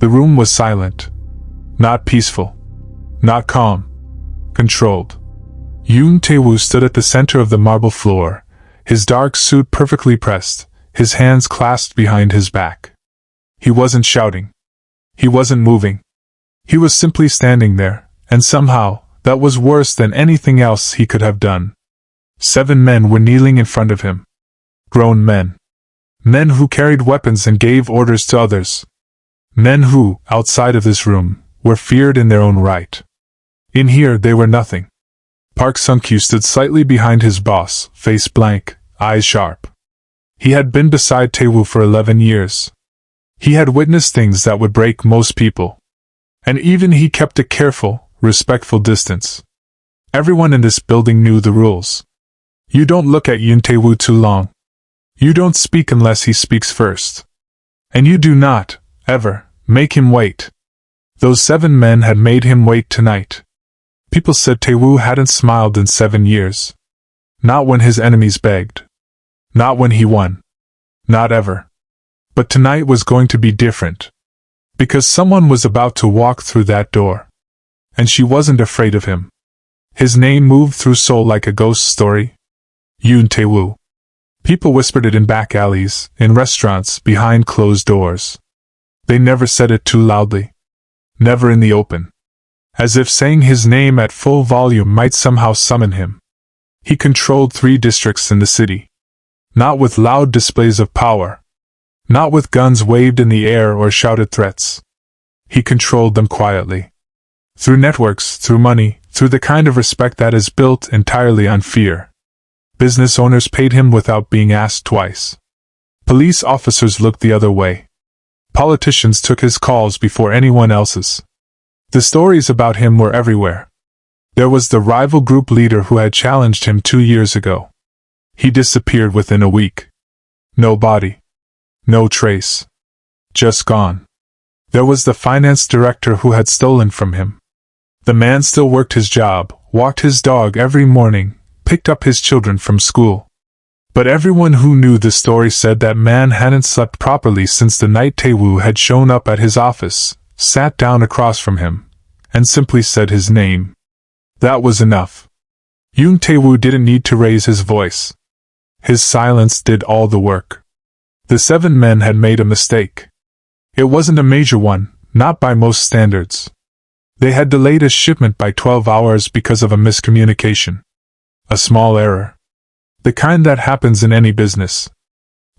The room was silent. Not peaceful. Not calm. Controlled. Yoon Tae-woo stood at the center of the marble floor, his dark suit perfectly pressed, his hands clasped behind his back. He wasn't shouting. He wasn't moving. He was simply standing there, and somehow, that was worse than anything else he could have done. 7 men were kneeling in front of him. Grown men. Men who carried weapons and gave orders to others. Men who, outside of this room, were feared in their own right. In here they were nothing. Park Sung-kyu stood slightly behind his boss, face blank, eyes sharp. He had been beside Tae-woo for 11 years. He had witnessed things that would break most people. And even he kept a careful, respectful distance. Everyone in this building knew the rules. You don't look at Yoon Tae-woo too long. You don't speak unless he speaks first. And you do not, ever, make him wait. Those 7 men had made him wait tonight. People said Tae-woo hadn't smiled in 7 years. Not when his enemies begged. Not when he won. Not ever. But tonight was going to be different. Because someone was about to walk through that door. And she wasn't afraid of him. His name moved through Seoul like a ghost story. Yoon Tae-woo. People whispered it in back alleys, in restaurants, behind closed doors. They never said it too loudly. Never in the open. As if saying his name at full volume might somehow summon him. He controlled 3 districts in the city. Not with loud displays of power. Not with guns waved in the air or shouted threats. He controlled them quietly. Through networks, through money, through the kind of respect that is built entirely on fear. Business owners paid him without being asked twice. Police officers looked the other way. Politicians took his calls before anyone else's. The stories about him were everywhere. There was the rival group leader who had challenged him 2 years ago. He disappeared within a week. No body. No trace. Just gone. There was the finance director who had stolen from him. The man still worked his job, walked his dog every morning, picked up his children from school. But everyone who knew the story said that man hadn't slept properly since the night Tae-woo had shown up at his office, sat down across from him, and simply said his name. That was enough. Yoon Tae-woo didn't need to raise his voice. His silence did all the work. The 7 men had made a mistake. It wasn't a major one, not by most standards. They had delayed a shipment by 12 hours because of a miscommunication. A small error. The kind that happens in any business.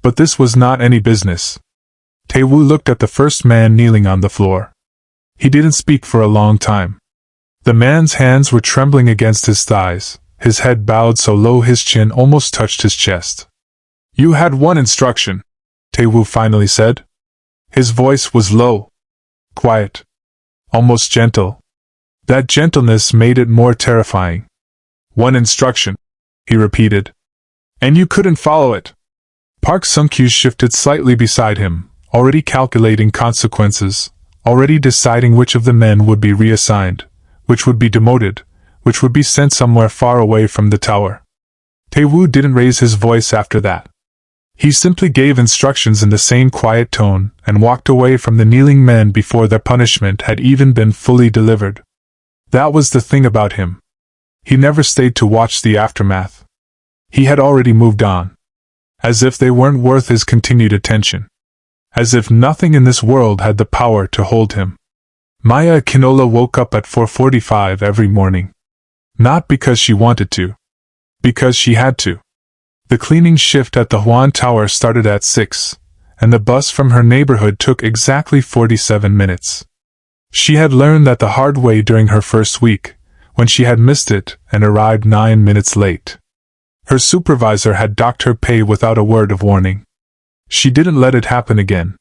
But this was not any business. Tae-woo looked at the first man kneeling on the floor. He didn't speak for a long time. The man's hands were trembling against his thighs, his head bowed so low his chin almost touched his chest. You had one instruction, Tae-woo finally said. His voice was low. Quiet. Almost gentle. That gentleness made it more terrifying. One instruction, he repeated. And you couldn't follow it. Park Sung-kyu shifted slightly beside him, already calculating consequences, already deciding which of the men would be reassigned, which would be demoted, which would be sent somewhere far away from the tower. Tae-woo didn't raise his voice after that. He simply gave instructions in the same quiet tone and walked away from the kneeling men before their punishment had even been fully delivered. That was the thing about him. He never stayed to watch the aftermath. He had already moved on. As if they weren't worth his continued attention. As if nothing in this world had the power to hold him. Maya Canola woke up at 4:45 every morning. Not because she wanted to. Because she had to. The cleaning shift at the Hwan Tower started at 6, and the bus from her neighborhood took exactly 47 minutes. She had learned that the hard way during her first week, when she had missed it and arrived 9 minutes late. Her supervisor had docked her pay without a word of warning. She didn't let it happen again.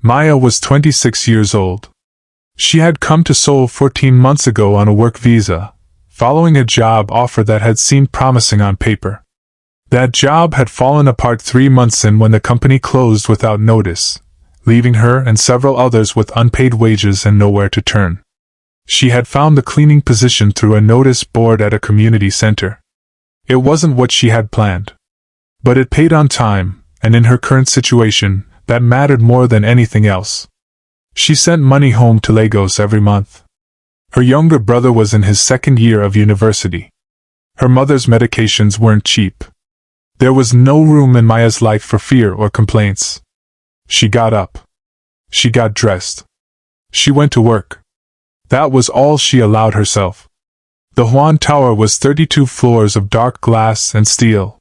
Maya was 26 years old. She had come to Seoul 14 months ago on a work visa, following a job offer that had seemed promising on paper. That job had fallen apart 3 months in when the company closed without notice, leaving her and several others with unpaid wages and nowhere to turn. She had found the cleaning position through a notice board at a community center. It wasn't what she had planned. But it paid on time, and in her current situation, that mattered more than anything else. She sent money home to Lagos every month. Her younger brother was in his second year of university. Her mother's medications weren't cheap. There was no room in Maya's life for fear or complaints. She got up. She got dressed. She went to work. That was all she allowed herself. The Huan Tower was 32 floors of dark glass and steel.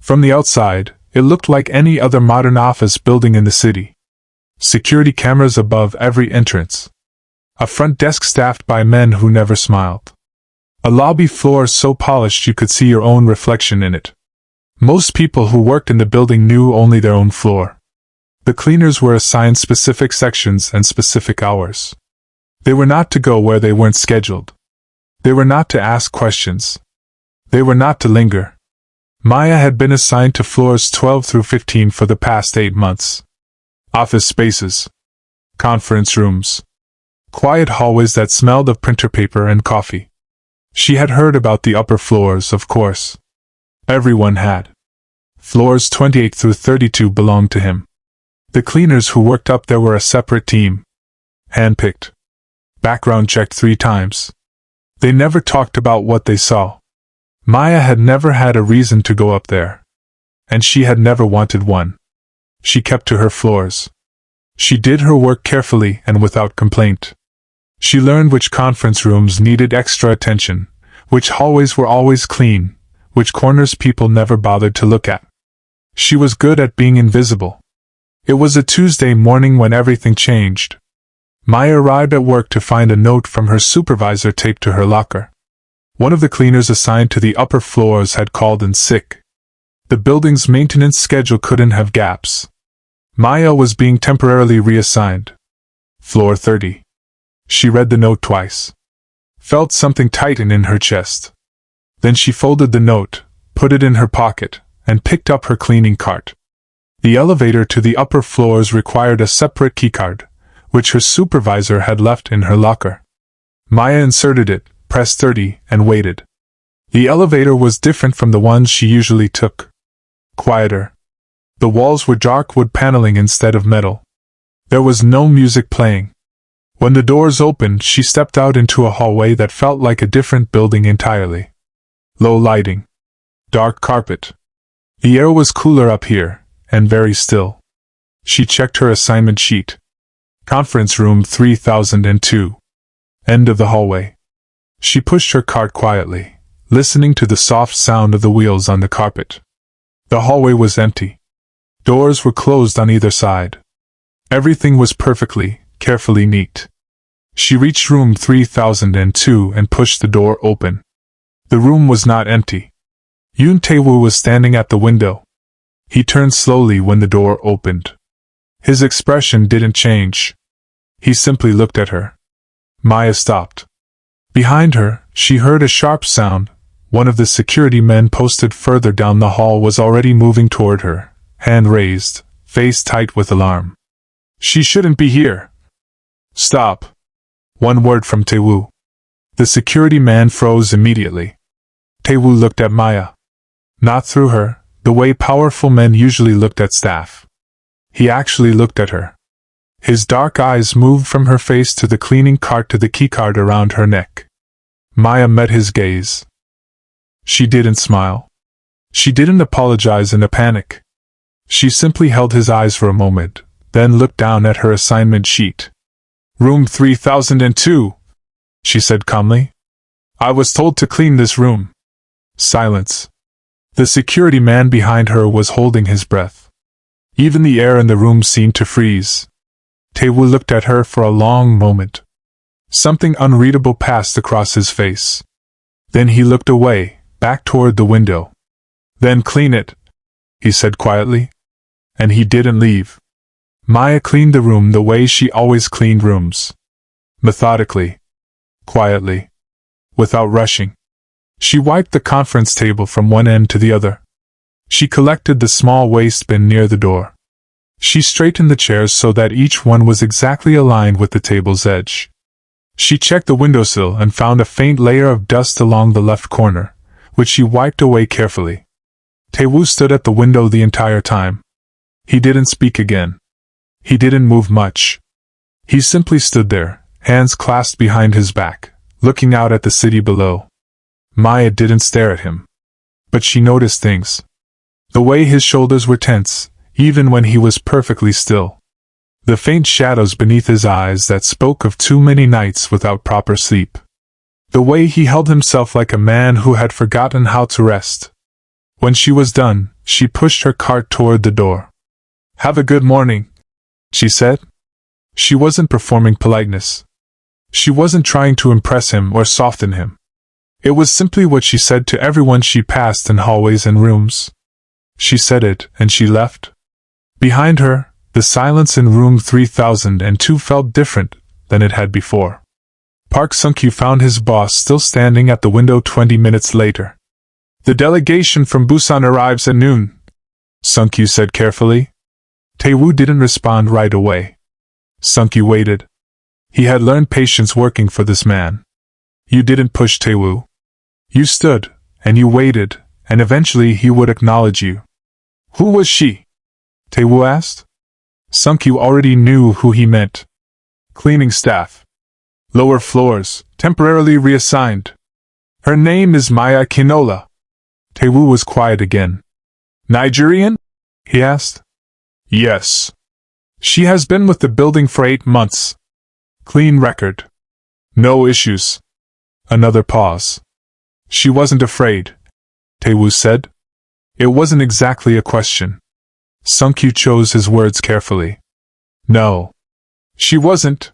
From the outside, it looked like any other modern office building in the city. Security cameras above every entrance. A front desk staffed by men who never smiled. A lobby floor so polished you could see your own reflection in it. Most people who worked in the building knew only their own floor. The cleaners were assigned specific sections and specific hours. They were not to go where they weren't scheduled. They were not to ask questions. They were not to linger. Maya had been assigned to floors 12 through 15 for the past 8 months. Office spaces. Conference rooms. Quiet hallways that smelled of printer paper and coffee. She had heard about the upper floors, of course. Everyone had. Floors 28 through 32 belonged to him. The cleaners who worked up there were a separate team. Handpicked. Background checked 3 times. They never talked about what they saw. Maya had never had a reason to go up there. And she had never wanted one. She kept to her floors. She did her work carefully and without complaint. She learned which conference rooms needed extra attention, which hallways were always clean, which corners people never bothered to look at. She was good at being invisible. It was a Tuesday morning when everything changed. Maya arrived at work to find a note from her supervisor taped to her locker. One of the cleaners assigned to the upper floors had called in sick. The building's maintenance schedule couldn't have gaps. Maya was being temporarily reassigned. Floor 30. She read the note twice. Felt something tighten in her chest. Then she folded the note, put it in her pocket, and picked up her cleaning cart. The elevator to the upper floors required a separate keycard, which her supervisor had left in her locker. Maya inserted it, pressed 30, and waited. The elevator was different from the ones she usually took. Quieter. The walls were dark wood paneling instead of metal. There was no music playing. When the doors opened, she stepped out into a hallway that felt like a different building entirely. Low lighting. Dark carpet. The air was cooler up here, and very still. She checked her assignment sheet. Conference room 3002. End of the hallway. She pushed her cart quietly, listening to the soft sound of the wheels on the carpet. The hallway was empty. Doors were closed on either side. Everything was perfectly, carefully neat. She reached room 3002 and pushed the door open. The room was not empty. Yoon Tae-woo was standing at the window. He turned slowly when the door opened. His expression didn't change. He simply looked at her. Maya stopped. Behind her, she heard a sharp sound. One of the security men posted further down the hall was already moving toward her, hand raised, face tight with alarm. She shouldn't be here. Stop. One word from Tae-woo. The security man froze immediately. Tae-woo looked at Maya. Not through her, the way powerful men usually looked at staff. He actually looked at her. His dark eyes moved from her face to the cleaning cart to the keycard around her neck. Maya met his gaze. She didn't smile. She didn't apologize in a panic. She simply held his eyes for a moment, then looked down at her assignment sheet. Room 3002, she said calmly. I was told to clean this room. Silence. The security man behind her was holding his breath. Even the air in the room seemed to freeze. Tae-woo looked at her for a long moment. Something unreadable passed across his face. Then he looked away, back toward the window. Then clean it, he said quietly. And he didn't leave. Maya cleaned the room the way she always cleaned rooms. Methodically. Quietly. Without rushing. She wiped the conference table from one end to the other. She collected the small waste bin near the door. She straightened the chairs so that each one was exactly aligned with the table's edge. She checked the windowsill and found a faint layer of dust along the left corner, which she wiped away carefully. Tae-woo stood at the window the entire time. He didn't speak again. He didn't move much. He simply stood there, hands clasped behind his back, looking out at the city below. Maya didn't stare at him. But she noticed things. The way his shoulders were tense, even when he was perfectly still. The faint shadows beneath his eyes that spoke of too many nights without proper sleep. The way he held himself like a man who had forgotten how to rest. When she was done, she pushed her cart toward the door. "Have a good morning," she said. She wasn't performing politeness. She wasn't trying to impress him or soften him. It was simply what she said to everyone she passed in hallways and rooms. She said it, and she left. Behind her, the silence in room 3002 felt different than it had before. Park Sung-kyu found his boss still standing at the window 20 minutes later. "The delegation from Busan arrives at noon," Sung-kyu said carefully. Tae-woo didn't respond right away. Sung-kyu waited. He had learned patience working for this man. "You didn't push Tae-woo. You stood, and you waited, and eventually he would acknowledge you." "Who was she?" Tae-woo asked. Sung-kyu already knew who he meant. "Cleaning staff. Lower floors, temporarily reassigned. Her name is Maya Canola." Tae-woo was quiet again. "Nigerian?" he asked. "Yes. She has been with the building for 8 months. Clean record. No issues." Another pause. "She wasn't afraid," Tae-woo said. It wasn't exactly a question. Sung-kyu chose his words carefully. "No. She wasn't."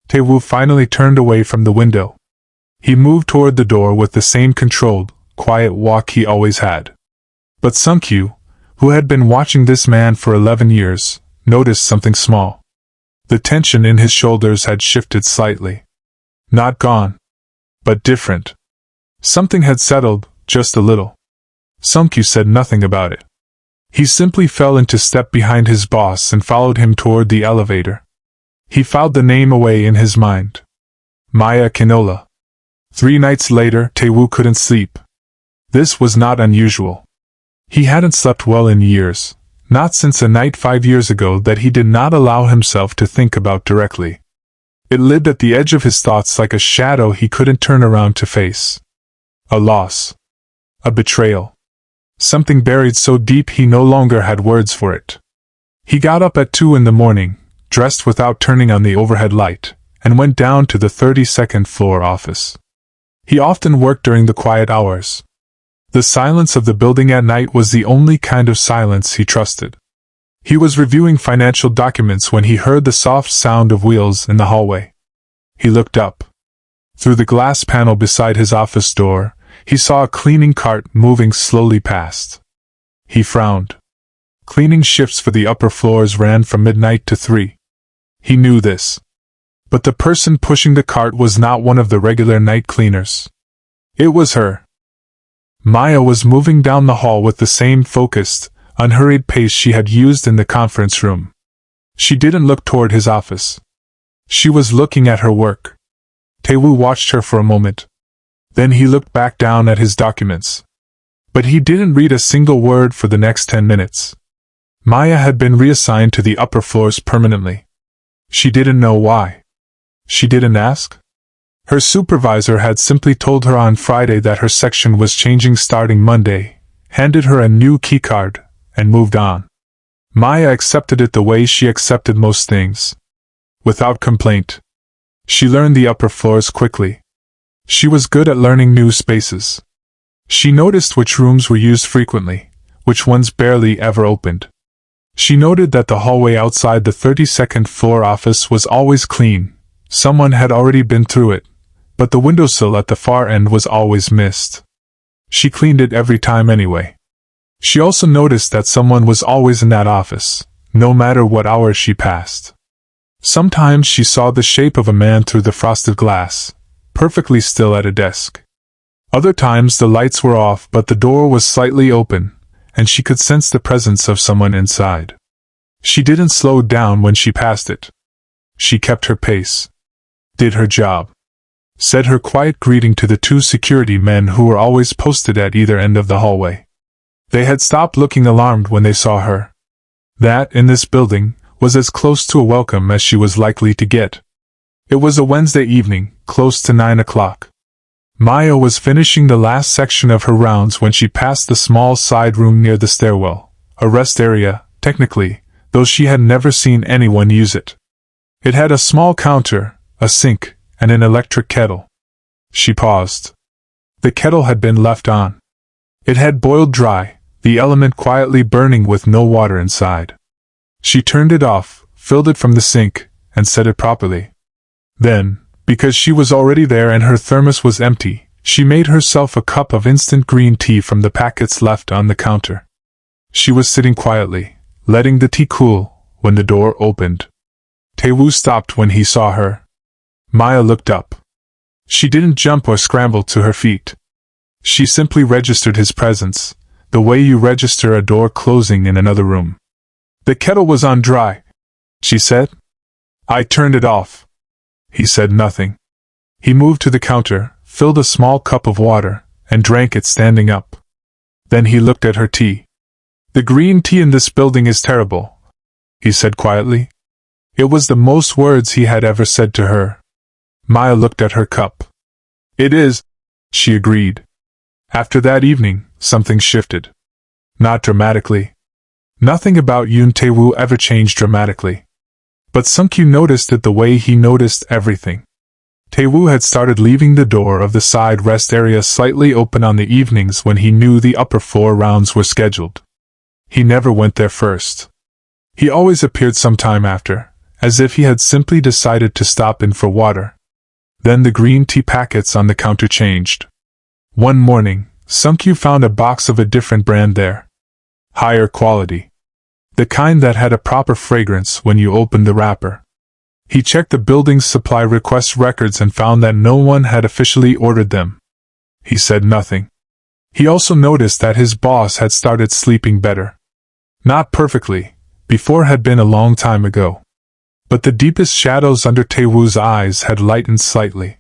Tae-woo finally turned away from the window. He moved toward the door with the same controlled, quiet walk he always had. But Sung-kyu, who had been watching this man for 11 years, noticed something small. The tension in his shoulders had shifted slightly. Not gone, but different. Something had settled, just a little. Sung-kyu said nothing about it. He simply fell into step behind his boss and followed him toward the elevator. He filed the name away in his mind. Maya Canola. 3 nights later, Tae-woo couldn't sleep. This was not unusual. He hadn't slept well in years, not since a night 5 years ago that he did not allow himself to think about directly. It lived at the edge of his thoughts like a shadow he couldn't turn around to face. A loss. A betrayal. Something buried so deep he no longer had words for it. He got up at 2 in the morning, dressed without turning on the overhead light, and went down to the 32nd floor office. He often worked during the quiet hours. The silence of the building at night was the only kind of silence he trusted. He was reviewing financial documents when he heard the soft sound of wheels in the hallway. He looked up. Through the glass panel beside his office door, he saw a cleaning cart moving slowly past. He frowned. Cleaning shifts for the upper floors ran from midnight to 3. He knew this. But the person pushing the cart was not one of the regular night cleaners. It was her. Maya was moving down the hall with the same focused, unhurried pace she had used in the conference room. She didn't look toward his office. She was looking at her work. Tae-woo watched her for a moment. Then he looked back down at his documents. But he didn't read a single word for the next 10 minutes. Maya had been reassigned to the upper floors permanently. She didn't know why. She didn't ask. Her supervisor had simply told her on Friday that her section was changing starting Monday, handed her a new keycard, and moved on. Maya accepted it the way she accepted most things. Without complaint. She learned the upper floors quickly. She was good at learning new spaces. She noticed which rooms were used frequently, which ones barely ever opened. She noted that the hallway outside the 32nd floor office was always clean. Someone had already been through it, but the windowsill at the far end was always missed. She cleaned it every time anyway. She also noticed that someone was always in that office, no matter what hours she passed. Sometimes she saw the shape of a man through the frosted glass, perfectly still at a desk. Other times the lights were off but the door was slightly open, and she could sense the presence of someone inside. She didn't slow down when she passed it. She kept her pace. Did her job. Said her quiet greeting to the 2 security men who were always posted at either end of the hallway. They had stopped looking alarmed when they saw her. That, in this building, was as close to a welcome as she was likely to get. It was a Wednesday evening, close to 9 o'clock. Maya was finishing the last section of her rounds when she passed the small side room near the stairwell, a rest area, technically, though she had never seen anyone use it. It had a small counter, a sink, and an electric kettle. She paused. The kettle had been left on. It had boiled dry, the element quietly burning with no water inside. She turned it off, filled it from the sink, and set it properly. Then, because she was already there and her thermos was empty, she made herself a cup of instant green tea from the packets left on the counter. She was sitting quietly, letting the tea cool, when the door opened. Tae-woo stopped when he saw her. Maya looked up. She didn't jump or scramble to her feet. She simply registered his presence, the way you register a door closing in another room. "The kettle was on dry," she said. "I turned it off." He said nothing. He moved to the counter, filled a small cup of water, and drank it standing up. Then he looked at her tea. "The green tea in this building is terrible," he said quietly. It was the most words he had ever said to her. Maya looked at her cup. "It is," she agreed. After that evening, something shifted. Not dramatically. Nothing about Yoon Tae-woo ever changed dramatically. But Sung-kyu noticed it the way he noticed everything. Tae-woo had started leaving the door of the side rest area slightly open on the evenings when he knew the upper floor rounds were scheduled. He never went there first. He always appeared sometime after, as if he had simply decided to stop in for water. Then the green tea packets on the counter changed. One morning, Sung-kyu found a box of a different brand there. Higher quality. The kind that had a proper fragrance when you opened the wrapper. He checked the building's supply request records and found that no one had officially ordered them. He said nothing. He also noticed that his boss had started sleeping better. Not perfectly, before had been a long time ago. But the deepest shadows under Tae-woo's eyes had lightened slightly.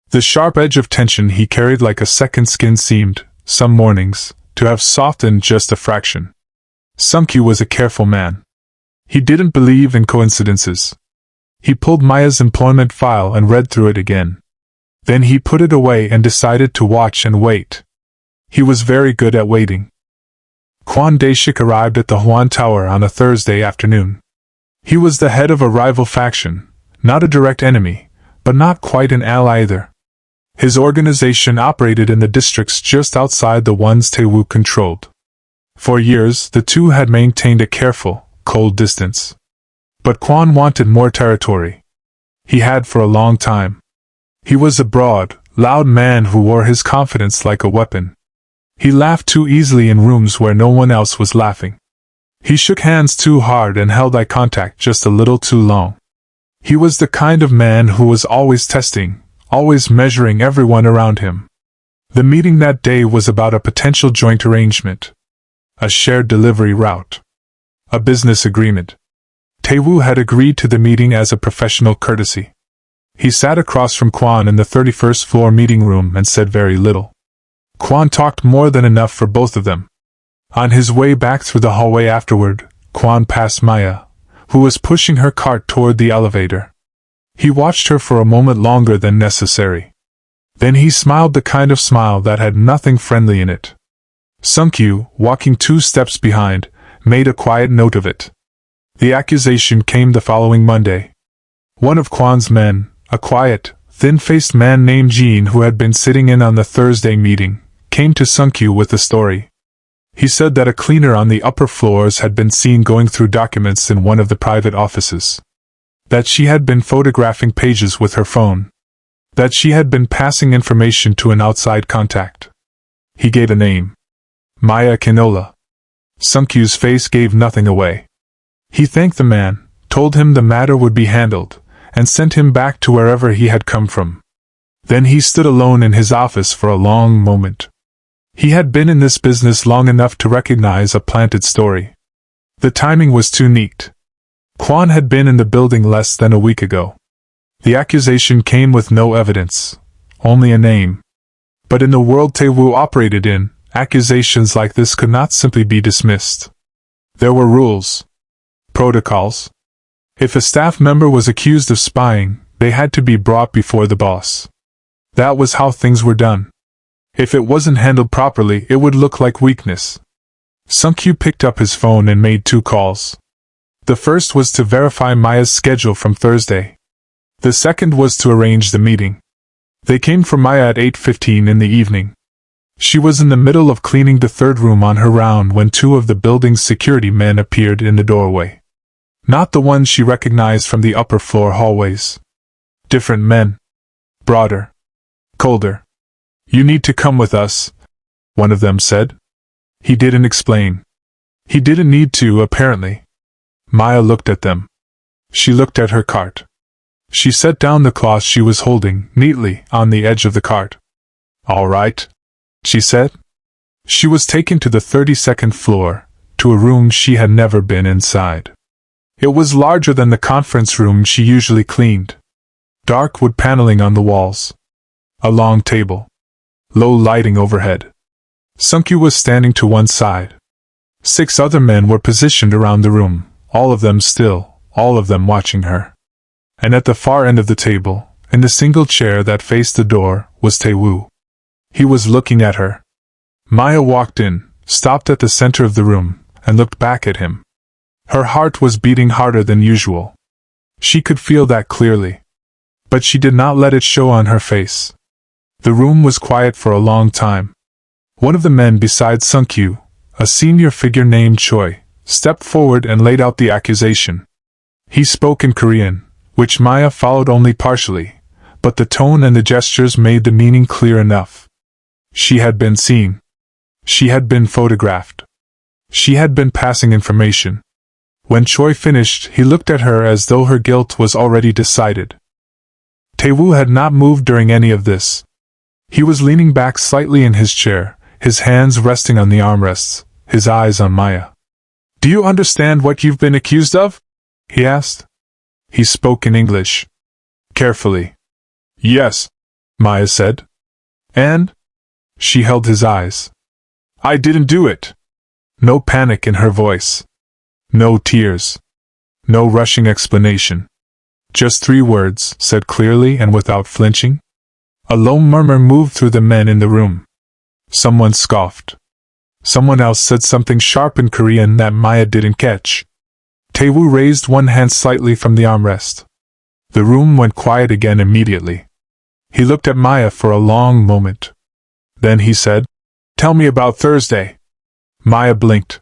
The sharp edge of tension he carried like a second skin seemed, some mornings, to have softened just a fraction. Sung-kyu was a careful man. He didn't believe in coincidences. He pulled Maya's employment file and read through it again. Then he put it away and decided to watch and wait. He was very good at waiting. Kwon Dae-shik arrived at the Hwan Tower on a Thursday afternoon. He was the head of a rival faction, not a direct enemy, but not quite an ally either. His organization operated in the districts just outside the ones Tae-woo controlled. For years, the two had maintained a careful, cold distance. But Kwon wanted more territory. He had for a long time. He was a broad, loud man who wore his confidence like a weapon. He laughed too easily in rooms where no one else was laughing. He shook hands too hard and held eye contact just a little too long. He was the kind of man who was always testing, always measuring everyone around him. The meeting that day was about a potential joint arrangement. A shared delivery route. A business agreement. Tae-woo had agreed to the meeting as a professional courtesy. He sat across from Kwon in the 31st floor meeting room and said very little. Kwon talked more than enough for both of them. On his way back through the hallway afterward, Kwon passed Maya, who was pushing her cart toward the elevator. He watched her for a moment longer than necessary. Then he smiled the kind of smile that had nothing friendly in it. Sung-kyu, walking 2 steps behind, made a quiet note of it. The accusation came the following Monday. One of Kwon's men, a quiet, thin-faced man named Jean who had been sitting in on the Thursday meeting, came to Sung-kyu with the story. He said that a cleaner on the upper floors had been seen going through documents in one of the private offices. That she had been photographing pages with her phone. That she had been passing information to an outside contact. He gave a name. Maya Canola. Sung-kyu's face gave nothing away. He thanked the man, told him the matter would be handled, and sent him back to wherever he had come from. Then he stood alone in his office for a long moment. He had been in this business long enough to recognize a planted story. The timing was too neat. Kwon had been in the building less than a week ago. The accusation came with no evidence, only a name. But in the world Tae-woo operated in, accusations like this could not simply be dismissed. There were rules. Protocols. If a staff member was accused of spying, they had to be brought before the boss. That was how things were done. If it wasn't handled properly, it would look like weakness. Sung-kyu picked up his phone and made 2 calls. The first was to verify Maya's schedule from Thursday. The second was to arrange the meeting. They came for Maya at 8:15 in the evening. She was in the middle of cleaning the 3rd room on her round when 2 of the building's security men appeared in the doorway. Not the ones she recognized from the upper floor hallways. Different men. Broader. Colder. "You need to come with us," one of them said. He didn't explain. He didn't need to, apparently. Maya looked at them. She looked at her cart. She set down the cloth she was holding neatly on the edge of the cart. "All right," she said. She was taken to the 32nd floor, to a room she had never been inside. It was larger than the conference room she usually cleaned. Dark wood paneling on the walls. A long table. Low lighting overhead. Sung-kyu was standing to one side. 6 other men were positioned around the room, all of them still, all of them watching her. And at the far end of the table, in the single chair that faced the door, was Tae-woo. He was looking at her. Maya walked in, stopped at the center of the room, and looked back at him. Her heart was beating harder than usual. She could feel that clearly. But she did not let it show on her face. The room was quiet for a long time. One of the men beside Sung-kyu, a senior figure named Choi, stepped forward and laid out the accusation. He spoke in Korean, which Maya followed only partially, but the tone and the gestures made the meaning clear enough. She had been seen. She had been photographed. She had been passing information. When Choi finished, he looked at her as though her guilt was already decided. Tae-woo had not moved during any of this. He was leaning back slightly in his chair, his hands resting on the armrests, his eyes on Maya. "Do you understand what you've been accused of?" he asked. He spoke in English. Carefully. "Yes," Maya said. "And?" She held his eyes. "I didn't do it." No panic in her voice. No tears. No rushing explanation. Just 3 words, said clearly and without flinching. A low murmur moved through the men in the room. Someone scoffed. Someone else said something sharp in Korean that Maya didn't catch. Tae-woo raised one hand slightly from the armrest. The room went quiet again immediately. He looked at Maya for a long moment. Then he said, "Tell me about Thursday." Maya blinked.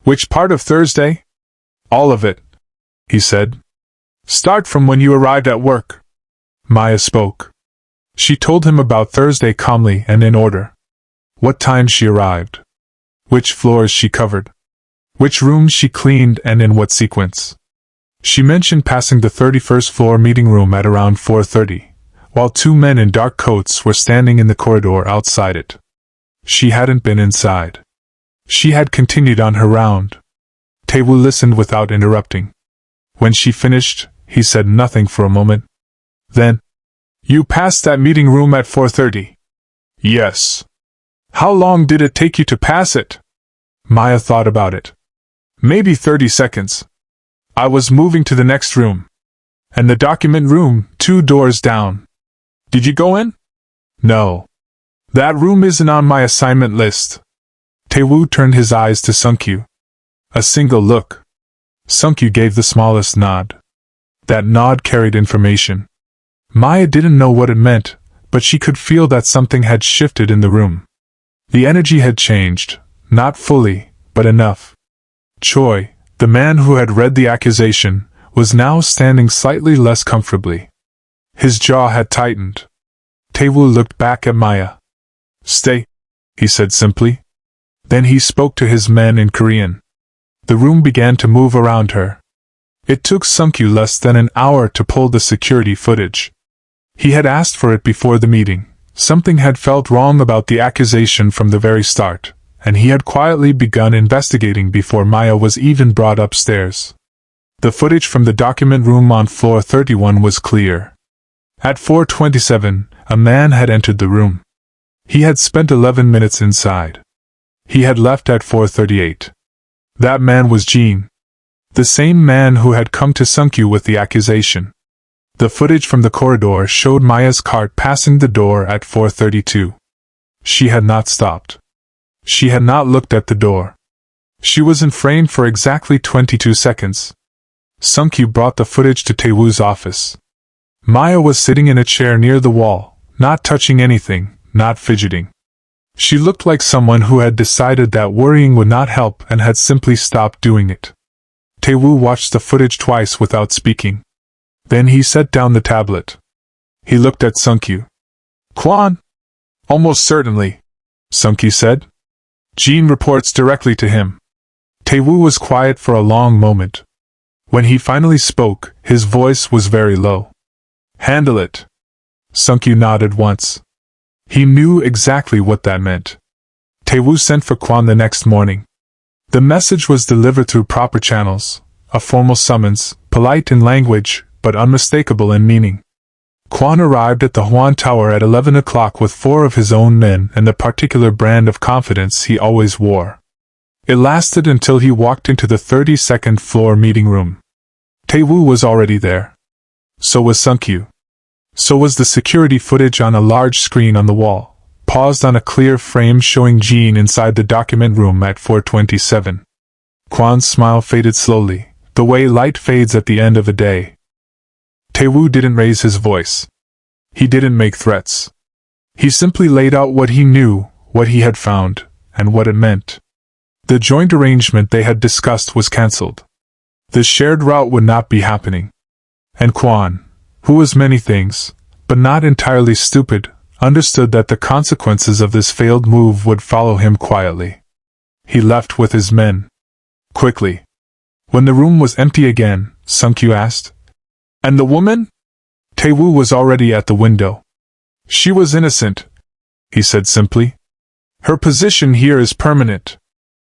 "Which part of Thursday?" "All of it," he said. "Start from when you arrived at work." Maya spoke. She told him about Thursday calmly and in order. What time she arrived. Which floors she covered. Which rooms she cleaned and in what sequence. She mentioned passing the 31st floor meeting room at around 4:30, while 2 men in dark coats were standing in the corridor outside it. She hadn't been inside. She had continued on her round. Tae-woo listened without interrupting. When she finished, he said nothing for a moment. Then, "You passed that meeting room at 4:30. "Yes." "How long did it take you to pass it?" Maya thought about it. "Maybe 30 seconds. I was moving to the next room. And the document room, 2 doors down." "Did you go in?" "No. That room isn't on my assignment list." Tae-woo turned his eyes to Sung-kyu. A single look. Sung-kyu gave the smallest nod. That nod carried information. Maya didn't know what it meant, but she could feel that something had shifted in the room. The energy had changed, not fully, but enough. Choi, the man who had read the accusation, was now standing slightly less comfortably. His jaw had tightened. Tae-woo looked back at Maya. "Stay," he said simply. Then he spoke to his men in Korean. The room began to move around her. It took Sung-kyu less than an hour to pull the security footage. He had asked for it before the meeting. Something had felt wrong about the accusation from the very start, and he had quietly begun investigating before Maya was even brought upstairs. The footage from the document room on floor 31 was clear. At 4:27, a man had entered the room. He had spent 11 minutes inside. He had left at 4:38. That man was Jean. The same man who had come to Sunkyu with the accusation. The footage from the corridor showed Maya's cart passing the door at 4:32. She had not stopped. She had not looked at the door. She was in frame for exactly 22 seconds. Sunkyu brought the footage to Taewoo's office. Maya was sitting in a chair near the wall, not touching anything, not fidgeting. She looked like someone who had decided that worrying would not help and had simply stopped doing it. Taewoo watched the footage twice without speaking. Then he set down the tablet. He looked at Sunkyu. "Kwon?" "Almost certainly," Sunkyu said. "Jean reports directly to him." Taewoo was quiet for a long moment. When he finally spoke, his voice was very low. "Handle it." Sunkyu nodded once. He knew exactly what that meant. Taewoo sent for Kwon the next morning. The message was delivered through proper channels, a formal summons, polite in language, but unmistakable in meaning. Kwon arrived at the Hwan Tower at 11 o'clock with 4 of his own men and the particular brand of confidence he always wore. It lasted until he walked into the 32nd floor meeting room. Taewoo was already there. So was Sunkyu. So was the security footage on a large screen on the wall, paused on a clear frame showing Jean inside the document room at 4:27. Kwon's smile faded slowly, the way light fades at the end of a day. Taewoo didn't raise his voice. He didn't make threats. He simply laid out what he knew, what he had found, and what it meant. The joint arrangement they had discussed was cancelled. The shared route would not be happening. And Kwon, who was many things, but not entirely stupid, understood that the consequences of this failed move would follow him quietly. He left with his men. Quickly. When the room was empty again, Sunkyu asked, "And the woman?" Taewoo was already at the window. "She was innocent," he said simply. "Her position here is permanent."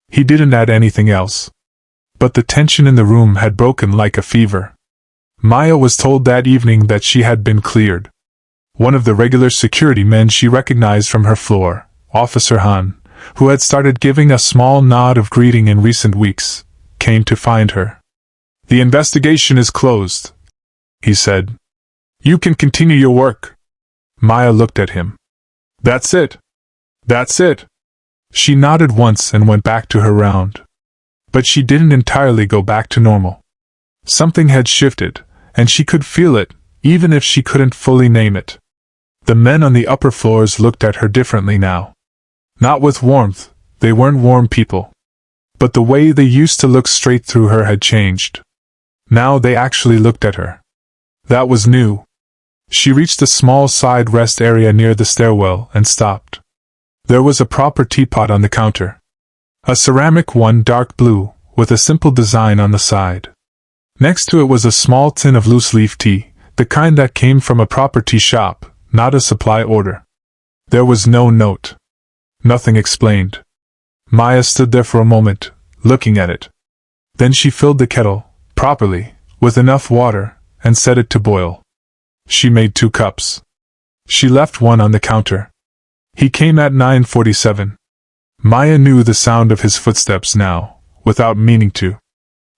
He didn't add anything else. But the tension in the room had broken like a fever. Maya was told that evening that she had been cleared. One of the regular security men she recognized from her floor, Officer Han, who had started giving a small nod of greeting in recent weeks, came to find her. "The investigation is closed," he said. "You can continue your work." Maya looked at him. "That's it. That's it." She nodded once and went back to her round. But she didn't entirely go back to normal. Something had shifted, and she could feel it, even if she couldn't fully name it. The men on the upper floors looked at her differently now. Not with warmth, they weren't warm people. But the way they used to look straight through her had changed. Now they actually looked at her. That was new. She reached a small side rest area near the stairwell and stopped. There was a proper teapot on the counter. A ceramic one, dark blue, with a simple design on the side. Next to it was a small tin of loose-leaf tea, the kind that came from a proper tea shop, not a supply order. There was no note. Nothing explained. Maya stood there for a moment, looking at it. Then she filled the kettle, properly, with enough water, and set it to boil. She made 2 cups. She left one on the counter. He came at 9:47. Maya knew the sound of his footsteps now, without meaning to.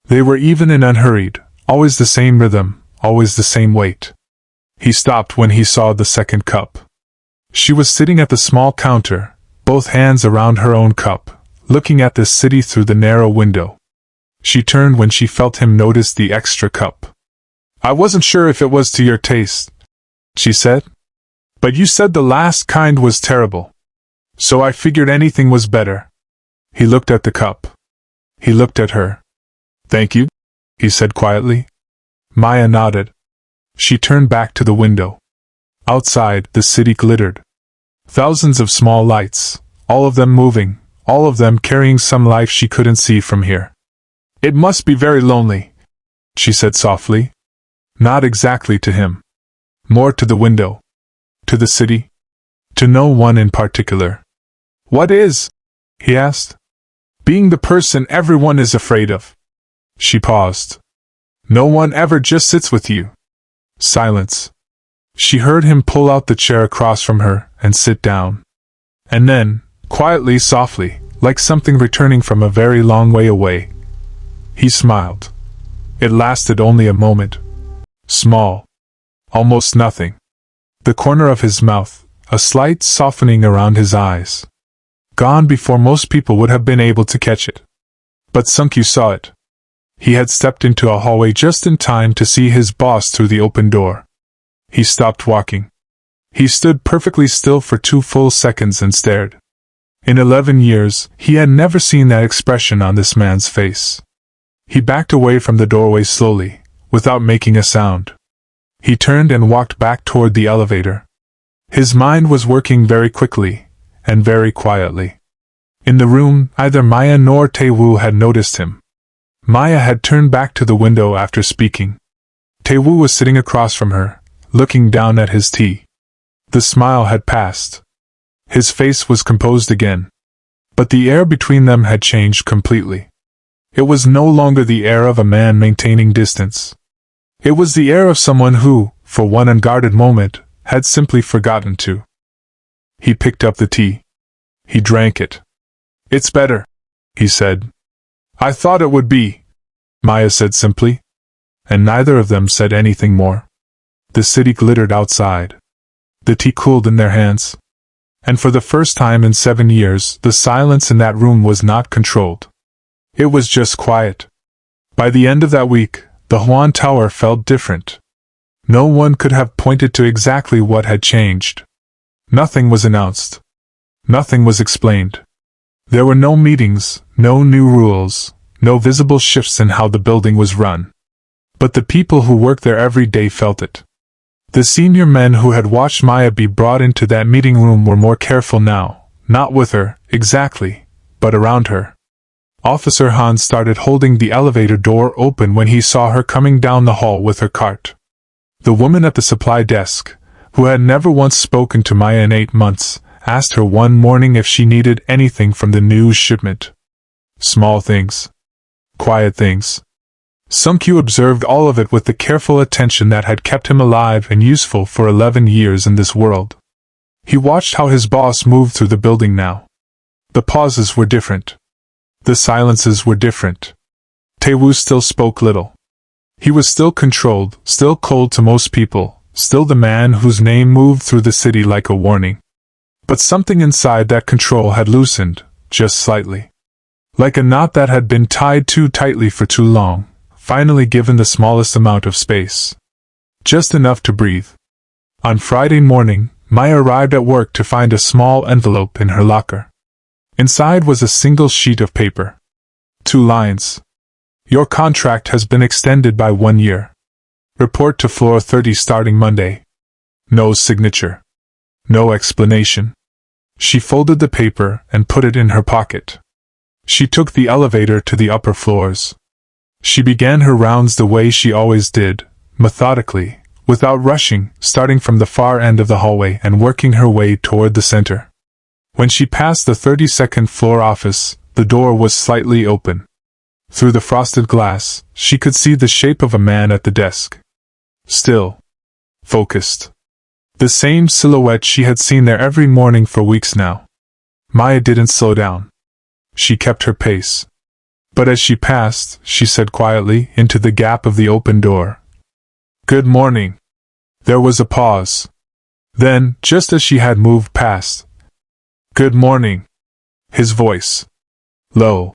They were even and unhurried, always the same rhythm, always the same weight. He stopped when he saw the second cup. She was sitting at the small counter, both hands around her own cup, looking at the city through the narrow window. She turned when she felt him notice the extra cup. "I wasn't sure if it was to your taste," she said. "But you said the last kind was terrible. So I figured anything was better." He looked at the cup. He looked at her. "Thank you," he said quietly. Maya nodded. She turned back to the window. Outside, the city glittered. Thousands of small lights, all of them moving, all of them carrying some life she couldn't see from here. "It must be very lonely," she said softly. Not exactly to him. More to the window. To the city. To no one in particular. "What is?" he asked. "Being the person everyone is afraid of." She paused. "No one ever just sits with you." Silence. She heard him pull out the chair across from her and sit down. And then, quietly, softly, like something returning from a very long way away, he smiled. It lasted only a moment. Small. Almost nothing. The corner of his mouth, a slight softening around his eyes. Gone before most people would have been able to catch it. But Seung-kyu saw it. He had stepped into a hallway just in time to see his boss through the open door. He stopped walking. He stood perfectly still for 2 full seconds and stared. In 11 years, he had never seen that expression on this man's face. He backed away from the doorway slowly, without making a sound. He turned and walked back toward the elevator. His mind was working very quickly, and very quietly. In the room, neither Maya nor Tae-woo had noticed him. Maya had turned back to the window after speaking. Tae-woo was sitting across from her, looking down at his tea. The smile had passed. His face was composed again. But the air between them had changed completely. It was no longer the air of a man maintaining distance. It was the air of someone who, for one unguarded moment, had simply forgotten to. He picked up the tea. He drank it. "It's better," he said. "I thought it would be," Maya said simply. And neither of them said anything more. The city glittered outside. The tea cooled in their hands. And for the first time in 7 years, the silence in that room was not controlled. It was just quiet. By the end of that week, the Hwan Tower felt different. No one could have pointed to exactly what had changed. Nothing was announced. Nothing was explained. There were no meetings, no new rules, no visible shifts in how the building was run. But the people who worked there every day felt it. The senior men who had watched Maya be brought into that meeting room were more careful now, not with her, exactly, but around her. Officer Han started holding the elevator door open when he saw her coming down the hall with her cart. The woman at the supply desk, who had never once spoken to Maya in 8 months, asked her one morning if she needed anything from the news shipment. Small things. Quiet things. Seung-kyu observed all of it with the careful attention that had kept him alive and useful for 11 years in this world. He watched how his boss moved through the building now. The pauses were different. The silences were different. Tae-woo still spoke little. He was still controlled, still cold to most people, still the man whose name moved through the city like a warning. But something inside that control had loosened, just slightly. Like a knot that had been tied too tightly for too long, finally given the smallest amount of space. Just enough to breathe. On Friday morning, Maya arrived at work to find a small envelope in her locker. Inside was a single sheet of paper. 2 lines. "Your contract has been extended by 1 year. Report to floor 30 starting Monday." No signature. No explanation. She folded the paper and put it in her pocket. She took the elevator to the upper floors. She began her rounds the way she always did, methodically, without rushing, starting from the far end of the hallway and working her way toward the center. When she passed the 32nd floor office, the door was slightly open. Through the frosted glass, she could see the shape of a man at the desk. Still. Focused. The same silhouette she had seen there every morning for weeks now. Maya didn't slow down. She kept her pace. But as she passed, she said quietly, into the gap of the open door, "Good morning." There was a pause. Then, just as she had moved past, "Good morning." His voice. Low.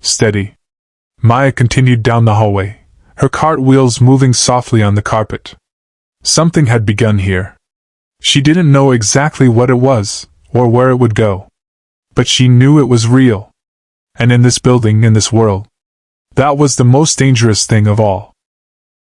Steady. Maya continued down the hallway, her cart wheels moving softly on the carpet. Something had begun here. She didn't know exactly what it was, or where it would go. But she knew it was real. And in this building, in this world, that was the most dangerous thing of all.